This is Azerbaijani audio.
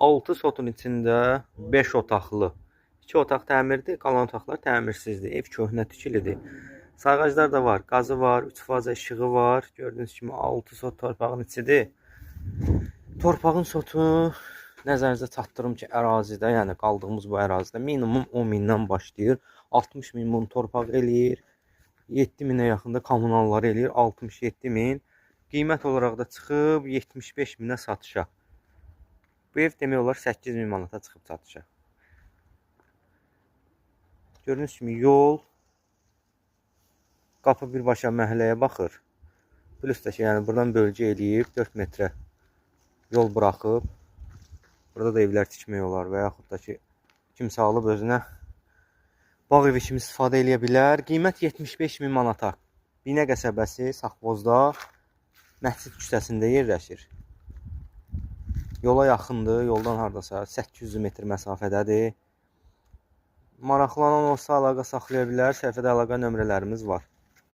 6 sotun içində 5 otaqlı. 2 otaq təmirdir, qalan otaqlar təmirsizdir. Ev köhnə tikilidir. Sayğaclar da var, qazı var, 3 faza işığı var. Gördüyünüz kimi 6 sot torpağın içidir. Torpağın sotu nəzərinizə çatdırım ki, ərazidə, yəni qaldığımız bu ərazidə minimum 10 mindən başlayır. 60 min bunu torpaq eləyir. 7 minə yaxında kommunalları eləyir. 67 min. Qiymət olaraq da çıxıb 75 minə satışa. Bu ev demək olar 8 min manata çıxıb satışa. Gördüyünüz kimi yol qapı birbaşa məhəlləyə baxır. Plus da ki, yəni buradan bölgə eləyib 4 metrə yol buraxıb. Burada da evlər tikmək olar və yaxud da ki, kimsə alıb özünə bağ evi kimi istifadə eləyə bilər. Qiymət 75 min manata. Binə qəsəbəsi Safxozda Məscid küçəsində yerləşir. Yola yaxındır, yoldan hardasa 800 metr məsafədədir. Maraqlanan olsa əlaqə saxlaya bilər, səhifədə əlaqə nömrələrimiz var.